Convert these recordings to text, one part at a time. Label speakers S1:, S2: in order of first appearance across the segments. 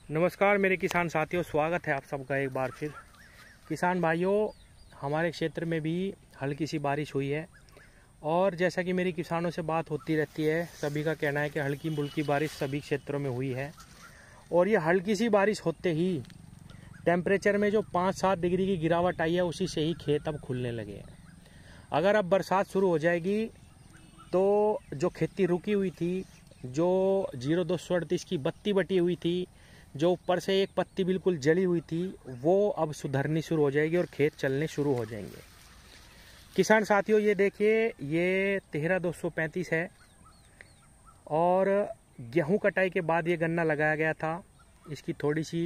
S1: नमस्कार मेरे किसान साथियों, स्वागत है आप सबका एक बार फिर। किसान भाइयों, हमारे क्षेत्र में भी हल्की सी बारिश हुई है और जैसा कि मेरी किसानों से बात होती रहती है, सभी का कहना है कि हल्की मुल्की बारिश सभी क्षेत्रों में हुई है। और ये हल्की सी बारिश होते ही टेम्परेचर में जो 5-7 डिग्री की गिरावट आई है, उसी से ही खेत अब खुलने लगे हैं। अगर अब बरसात शुरू हो जाएगी तो जो खेती रुकी हुई थी, जो 0238 की बत्ती बटी हुई थी, जो ऊपर से एक पत्ती बिल्कुल जली हुई थी, वो अब सुधरनी शुरू हो जाएगी और खेत चलने शुरू हो जाएंगे। किसान साथियों, ये देखिए, ये 13235 है और गेहूं कटाई के बाद ये गन्ना लगाया गया था। इसकी थोड़ी सी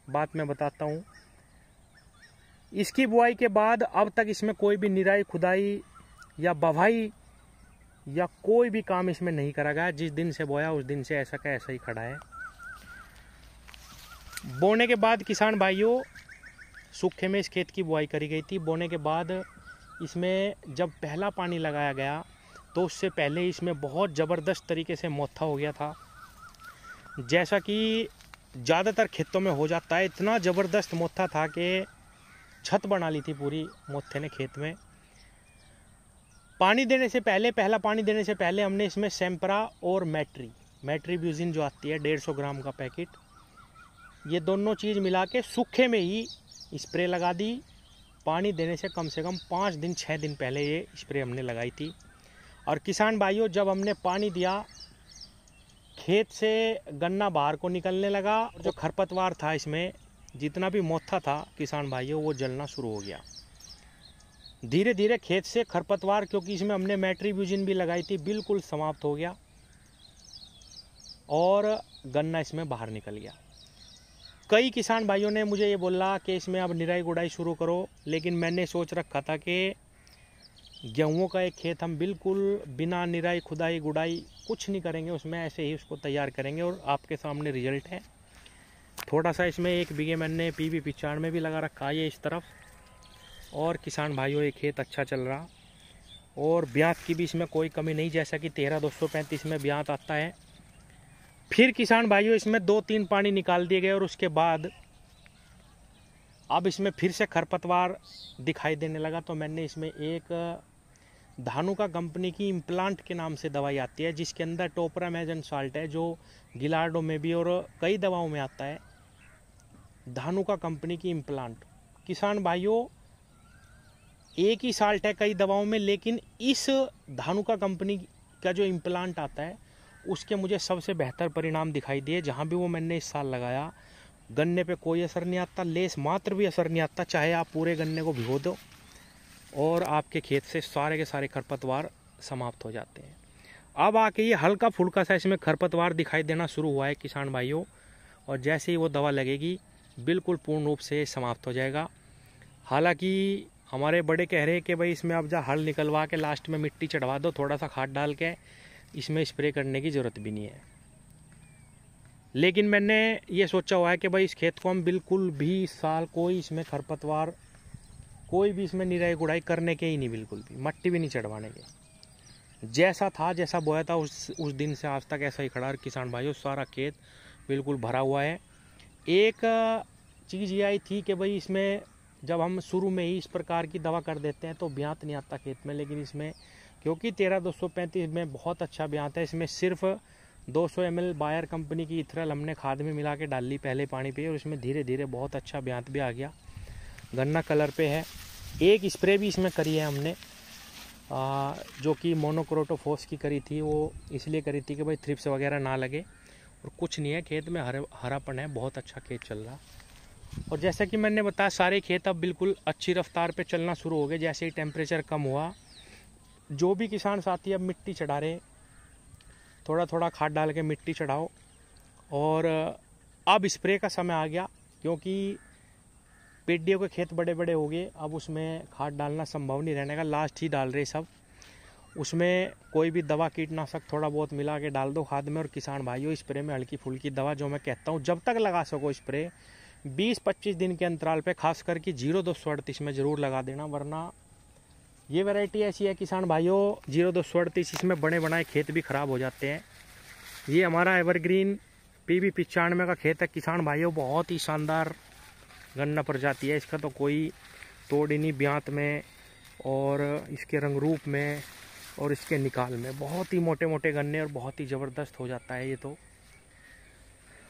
S1: बात मैं बताता हूँ। इसकी बुआई के बाद अब तक इसमें कोई भी निराई खुदाई या बवाई या कोई भी काम इसमें नहीं करा गया। जिस दिन से बोया उस दिन से ऐसा का ऐसा ही खड़ा है। बोने के बाद किसान भाइयों, सूखे में इस खेत की बुआई करी गई थी। बोने के बाद इसमें जब पहला पानी लगाया गया तो उससे पहले इसमें बहुत ज़बरदस्त तरीके से मोथा हो गया था, जैसा कि ज़्यादातर खेतों में हो जाता है। इतना ज़बरदस्त मोथा था कि छत बना ली थी पूरी मोथे ने खेत में। पानी देने से पहले, पहला पानी देने से पहले हमने इसमें सैम्परा और मैट्रीब्यूजिन जो आती है 150 ग्राम का पैकेट, ये दोनों चीज़ मिला के सूखे में ही स्प्रे लगा दी। पानी देने से कम 5 दिन 6 दिन पहले ये स्प्रे हमने लगाई थी। और किसान भाइयों, जब हमने पानी दिया, खेत से गन्ना बाहर को निकलने लगा। जो खरपतवार था इसमें, जितना भी मोथा था किसान भाइयों, वो जलना शुरू हो गया। धीरे धीरे खेत से खरपतवार, क्योंकि इसमें हमने मैट्रीब्यूजिन भी लगाई थी, बिल्कुल समाप्त हो गया और गन्ना इसमें बाहर निकल गया। कई किसान भाइयों ने मुझे ये बोला कि इसमें अब निराई गुड़ाई शुरू करो, लेकिन मैंने सोच रखा था कि गेहूं का एक खेत हम बिल्कुल बिना निराई खुदाई गुड़ाई कुछ नहीं करेंगे, उसमें ऐसे ही उसको तैयार करेंगे। और आपके सामने रिजल्ट है। थोड़ा सा इसमें 1 बीघे मैंने PB 95 भी लगा रखा है इस तरफ। और किसान भाइयों, ये खेत अच्छा चल रहा और ब्यात की भी इसमें कोई कमी नहीं, जैसा कि 13235 में ब्यात आता है। फिर किसान भाइयों, इसमें 2-3 पानी निकाल दिए गए और उसके बाद अब इसमें फिर से खरपतवार दिखाई देने लगा। तो मैंने इसमें एक धानुका कंपनी की इम्प्लांट के नाम से दवाई आती है, जिसके अंदर टोपरामेजन साल्ट है, जो गिलार्डो में भी और कई दवाओं में आता है। धानुका कंपनी की इम्प्लांट। किसान भाइयों, एक ही साल्ट है कई दवाओं में, लेकिन इस धानुका कंपनी का जो इम्प्लांट आता है, उसके मुझे सबसे बेहतर परिणाम दिखाई दिए। जहाँ भी वो मैंने इस साल लगाया, गन्ने पे कोई असर नहीं आता, लेस मात्र भी असर नहीं आता। चाहे आप पूरे गन्ने को भिगो दो और आपके खेत से सारे के सारे खरपतवार समाप्त हो जाते हैं। अब आके ये हल्का फुल्का सा इसमें खरपतवार दिखाई देना शुरू हुआ है किसान भाइयों, और जैसे ही वो दवा लगेगी बिल्कुल पूर्ण रूप से समाप्त हो जाएगा। हालांकि हमारे बड़े कह रहे हैं कि भाई इसमें अब जा हल निकलवा के लास्ट में मिट्टी चढ़वा दो, थोड़ा सा खाद डाल के, इसमें स्प्रे करने की ज़रूरत भी नहीं है। लेकिन मैंने ये सोचा हुआ है कि भाई इस खेत को हम बिल्कुल भी इस साल कोई इसमें खरपतवार, कोई भी इसमें निराई गुड़ाई करने के ही नहीं, बिल्कुल भी मट्टी भी नहीं चढ़वाने के। जैसा था, जैसा बोया था, उस दिन से आज तक ऐसा ही खड़ा। किसान भाइयों, सारा खेत बिल्कुल भरा हुआ है। एक चीज़ ये आई थी कि भाई इसमें जब हम शुरू में ही इस प्रकार की दवा कर देते हैं तो ब्यात नहीं आता खेत में, लेकिन इसमें क्योंकि 13235 में बहुत अच्छा ब्यात है। इसमें सिर्फ 200 ml बायर कंपनी की इथरल हमने खाद में मिला के डाल ली पहले पानी पे, और इसमें धीरे धीरे बहुत अच्छा ब्यात भी आ गया। गन्ना कलर पे है। एक स्प्रे भी इसमें करी है हमने, जो कि मोनोक्रोटोफॉस की करी थी। वो इसलिए करी थी कि भाई थ्रिप्स वगैरह ना लगे, और कुछ नहीं है, खेत में हरापन है, बहुत अच्छा खेत चल रहा। और जैसा कि मैंने बताया, सारे खेत अब बिल्कुल अच्छी रफ्तार पे चलना शुरू हो गए। जैसे ही टेम्परेचर कम हुआ, जो भी किसान साथी अब मिट्टी चढ़ा रहे, थोड़ा थोड़ा खाद डाल के मिट्टी चढ़ाओ। और अब स्प्रे का समय आ गया, क्योंकि पेडियों के खेत बड़े बड़े हो गए। अब उसमें खाद डालना संभव नहीं रहने का, लास्ट ही डाल रहे सब। उसमें कोई भी दवा कीटनाशक थोड़ा बहुत मिला के डाल दो खाद में। और किसान भाइयों, स्प्रे में हल्की फुल्की दवा, जो मैं कहता हूँ, जब तक लगा सको स्प्रे 20-25 दिन के अंतराल पे, खास करके 0238 में ज़रूर लगा देना। वरना ये वैरायटी ऐसी है किसान भाइयों, 0238, इसमें बने बनाए खेत भी ख़राब हो जाते हैं। ये हमारा एवरग्रीन PB 95 का खेत है किसान भाइयों। बहुत ही शानदार गन्ना प्रजाति है, इसका तो कोई तोड़ ही नहीं। ब्यांत में और इसके रंग रूप में और इसके निकाल में बहुत ही मोटे मोटे गन्ने और बहुत ही ज़बरदस्त हो जाता है ये तो।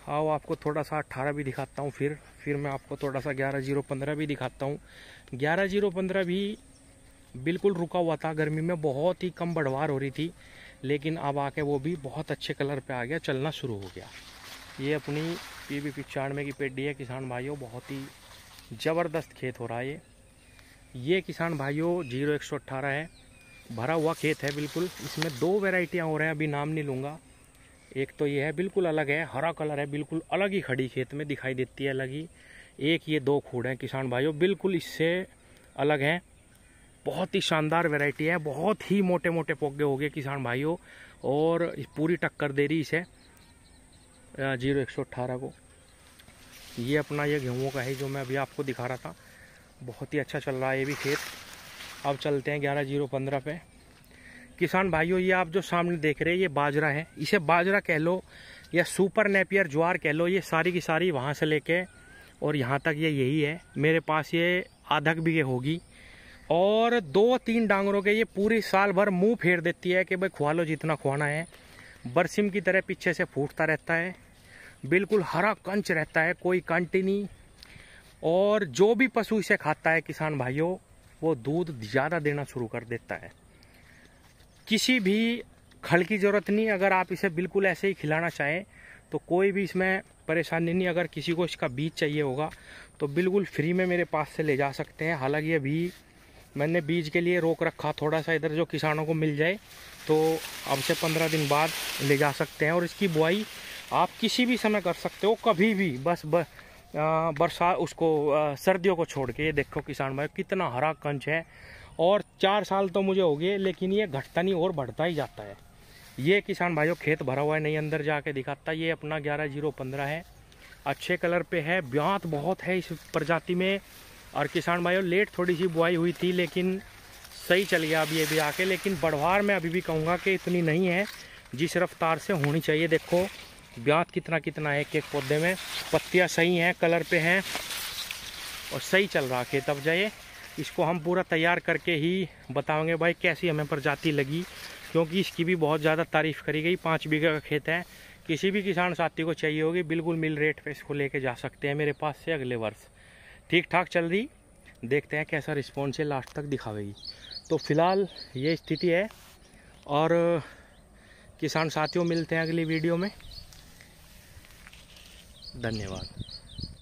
S1: आओ आपको थोड़ा सा 18 भी दिखाता हूँ, फिर मैं आपको थोड़ा सा 11015 भी दिखाता हूँ। 11015 भी बिल्कुल रुका हुआ था, गर्मी में बहुत ही कम बढ़वार हो रही थी, लेकिन अब आके वो भी बहुत अच्छे कलर पे आ गया, चलना शुरू हो गया। ये अपनी PB 95 की पेडी है किसान भाइयों। बहुत ही ज़बरदस्त खेत हो रहा है ये किसान भाइयों। 0118 है, भरा हुआ खेत है बिल्कुल। इसमें 2 वैरायटियाँ हो रहे हैं, अभी नाम नहीं लूँगा। एक तो ये है बिल्कुल अलग है, हरा कलर है, बिल्कुल अलग ही खड़ी खेत में दिखाई देती है, अलग ही। एक ये 2 खूड़ हैं किसान भाइयों, बिल्कुल इससे अलग हैं। बहुत ही शानदार वैरायटी है, बहुत ही मोटे मोटे पोगे हो गए किसान भाइयों, और पूरी टक्कर दे रही इसे 0118 को। ये अपना ये गेहूँ का है जो मैं अभी आपको दिखा रहा था। बहुत ही अच्छा चल रहा है ये भी खेत। अब चलते हैं 11015 पे किसान भाइयों। ये आप जो सामने देख रहे हैं ये बाजरा है, इसे बाजरा कह लो या सुपर नेपियर ज्वार कह लो। ये सारी की सारी वहाँ से लेके और यहाँ तक ये यही है। मेरे पास ये आधा बीघे होगी और 2-3 डांगरों के ये पूरी साल भर मुंह फेर देती है कि भाई खुआ लो जितना खुआना है। बरसिम की तरह पीछे से फूटता रहता है, बिल्कुल हरा कंच रहता है, कोई कांटी नहीं। और जो भी पशु इसे खाता है किसान भाइयों वो दूध ज़्यादा देना शुरू कर देता है। किसी भी खल की ज़रूरत नहीं, अगर आप इसे बिल्कुल ऐसे ही खिलाना चाहें तो कोई भी इसमें परेशानी नहीं। अगर किसी को इसका बीज चाहिए होगा तो बिल्कुल फ्री में मेरे पास से ले जा सकते हैं। हालांकि अभी मैंने बीज के लिए रोक रखा थोड़ा सा, इधर जो किसानों को मिल जाए तो अब से 15 दिन बाद ले जा सकते हैं। और इसकी बुआई आप किसी भी समय कर सकते हो, कभी भी, बस बरसात उसको सर्दियों को छोड़ के। ये देखो किसान भाई कितना हरा कंच है, और 4 साल तो मुझे हो गए लेकिन ये घटता नहीं और बढ़ता ही जाता है। ये किसान भाइयों खेत भरा हुआ है, नहीं अंदर जाके दिखाता। ये अपना 11015 है, अच्छे कलर पे है, ब्यांत बहुत है इस प्रजाति में। और किसान भाइयों लेट थोड़ी सी बुआई हुई थी लेकिन सही चल गया अब ये भी आके। लेकिन बढ़वार में अभी भी कहूँगा कि इतनी नहीं है जिस रफ्तार से होनी चाहिए। देखो ब्यांत कितना कितना है एक एक पौधे में, पत्तियाँ सही हैं, कलर पे हैं और सही चल रहा खेत। अब जाइए इसको हम पूरा तैयार करके ही बताएंगे भाई कैसी हमें प्रजाति लगी, क्योंकि इसकी भी बहुत ज़्यादा तारीफ़ करी गई। 5 बीघे का खेत है, किसी भी किसान साथी को चाहिए होगी बिल्कुल मिल रेट पे इसको लेके जा सकते हैं मेरे पास से अगले वर्ष। ठीक ठाक चल रही, देखते हैं कैसा रिस्पॉन्स है, लास्ट तक दिखावेगी। तो फिलहाल ये स्थिति है, और किसान साथियों मिलते हैं अगली वीडियो में। धन्यवाद।